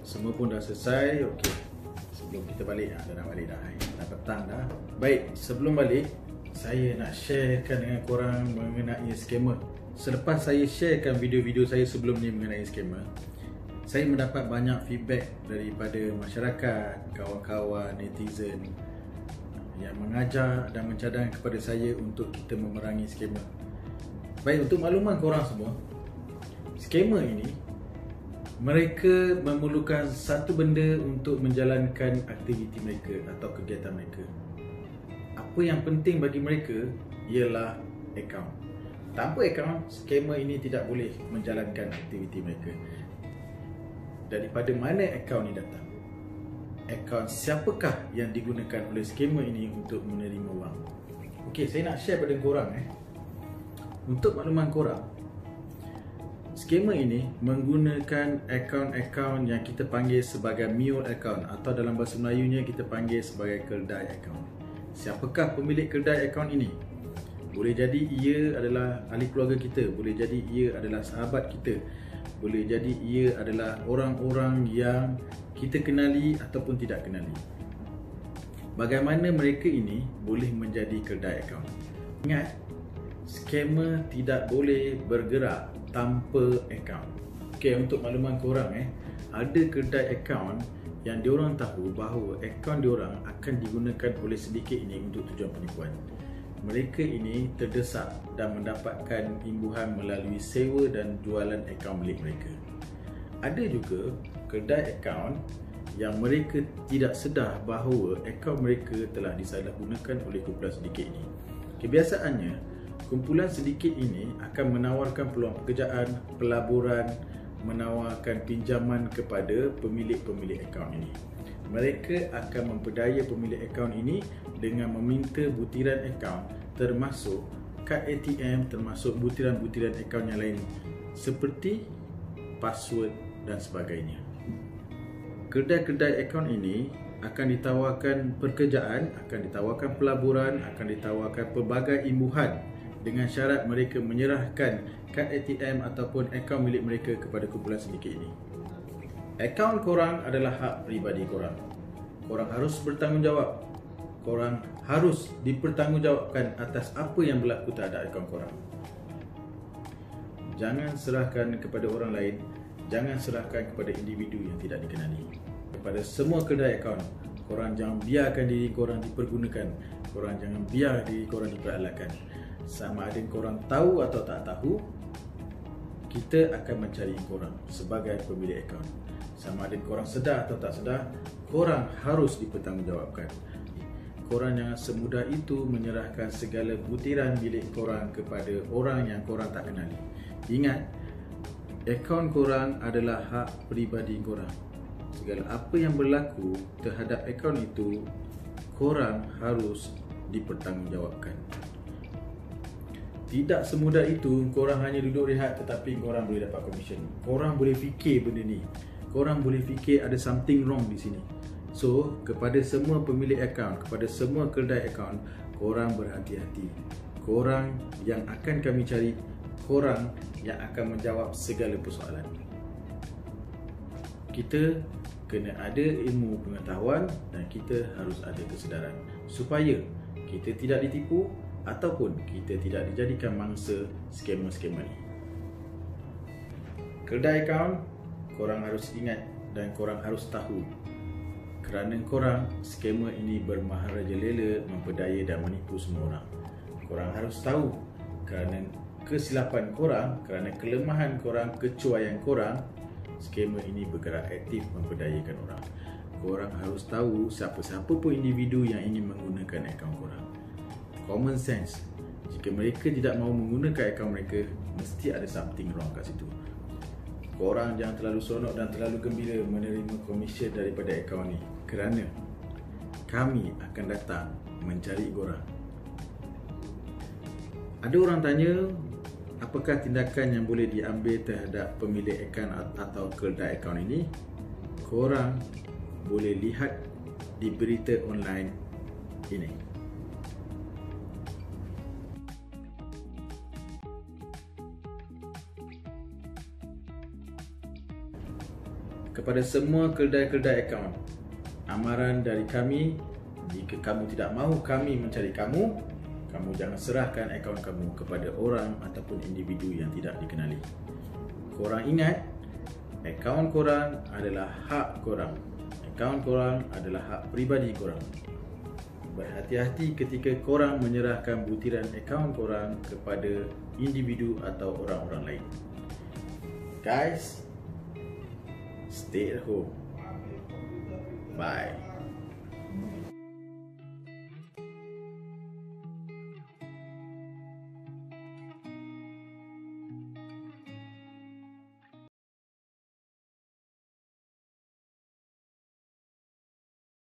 Semua pun dah selesai. Okey. Sebelum kita balik, dah nak balik dah. Dah petang dah. Baik, sebelum balik, saya nak sharekan dengan korang mengenai scammer. Selepas saya sharekan video-video saya sebelum ni mengenai scammer, saya mendapat banyak feedback daripada masyarakat, kawan-kawan, netizen yang mengajar dan mencadang kepada saya untuk kita memerangi scammer. Baik, untuk makluman korang semua, scammer ini mereka memerlukan satu benda untuk menjalankan aktiviti mereka atau kegiatan mereka. Apa yang penting bagi mereka ialah akaun. Tanpa akaun, scammer ini tidak boleh menjalankan aktiviti mereka. Daripada mana akaun ini datang? Akaun siapakah yang digunakan oleh scammer ini untuk menerima wang? Okey, saya nak share pada korang. Untuk makluman korang, scammer ini menggunakan akaun-akaun yang kita panggil sebagai mule account, atau dalam bahasa Melayunya kita panggil sebagai keldai akaun. Siapakah pemilik keldai akaun ini? Boleh jadi ia adalah ahli keluarga kita, boleh jadi ia adalah sahabat kita, boleh jadi ia adalah orang-orang yang kita kenali ataupun tidak kenali. Bagaimana mereka ini boleh menjadi keldai akaun? Ingat, scammer tidak boleh bergerak tanpa akaun. Okey, untuk makluman korang, ada kedai akaun yang diorang tahu bahawa akaun diorang akan digunakan oleh sedikit ini untuk tujuan penipuan. Mereka ini terdesak dan mendapatkan imbuhan melalui sewa dan jualan akaun milik mereka. Ada juga kedai akaun yang mereka tidak sedar bahawa akaun mereka telah disalahgunakan oleh kumpulan sedikit ini. Kebiasaannya, kumpulan sedikit ini akan menawarkan peluang pekerjaan, pelaburan, menawarkan pinjaman kepada pemilik-pemilik akaun ini. Mereka akan memperdaya pemilik akaun ini dengan meminta butiran akaun, termasuk kad ATM, termasuk butiran-butiran akaun yang lain seperti password dan sebagainya. Kedai-kedai akaun ini akan ditawarkan pekerjaan, akan ditawarkan pelaburan, akan ditawarkan pelbagai imbuhan dengan syarat mereka menyerahkan kad ATM ataupun akaun milik mereka kepada kumpulan sedikit ini. Akaun korang adalah hak peribadi korang. Korang harus bertanggungjawab. Korang harus dipertanggungjawabkan atas apa yang berlaku terhadap akaun korang. Jangan serahkan kepada orang lain. Jangan serahkan kepada individu yang tidak dikenali. Kepada semua kedai akaun, korang jangan biarkan diri korang dipergunakan. Korang jangan biar diri korang diperalahkan. Sama ada korang tahu atau tak tahu, kita akan mencari korang sebagai pemilik akaun. Sama ada korang sedar atau tak sedar, korang harus dipertanggungjawabkan. Korang jangan semudah itu menyerahkan segala butiran milik korang kepada orang yang korang tak kenali. Ingat, akaun korang adalah hak peribadi korang. Segala apa yang berlaku terhadap akaun itu, korang harus dipertanggungjawabkan. Tidak semudah itu korang hanya duduk rehat tetapi korang boleh dapat komisen. Korang boleh fikir benda ni. Korang boleh fikir ada something wrong di sini. So, kepada semua pemilik akaun, kepada semua kedai akaun, korang berhati-hati. Korang yang akan kami cari, korang yang akan menjawab segala persoalan. Kita kena ada ilmu pengetahuan dan kita harus ada kesedaran supaya kita tidak ditipu ataupun kita tidak dijadikan mangsa scammer-scammer ni. Kedai akaun, korang harus ingat dan korang harus tahu, kerana korang, scammer ini bermaharajalela, memperdaya dan menipu semua orang. Korang harus tahu, kerana kesilapan korang, kerana kelemahan korang, kecuaian korang, scammer ini bergerak aktif memperdayakan orang. Korang harus tahu siapa-siapa pun individu yang ingin menggunakan akaun korang. Common sense, jika mereka tidak mahu menggunakan akaun mereka, mesti ada something wrong kat situ. Korang jangan terlalu seronok dan terlalu gembira menerima komisen daripada akaun ni, kerana kami akan datang mencari korang. Ada orang tanya, apakah tindakan yang boleh diambil terhadap pemilik akaun atau keldai akaun ini? Korang boleh lihat di berita online ini. kepada semua kedai-kedai akaun, amaran dari kami, jika kamu tidak mahu kami mencari kamu, kamu jangan serahkan akaun kamu kepada orang ataupun individu yang tidak dikenali. Korang ingat, akaun korang adalah hak korang. Akaun korang adalah hak peribadi korang. Berhati-hati ketika korang menyerahkan butiran akaun korang kepada individu atau orang-orang lain. Guys, stay at home. Bye.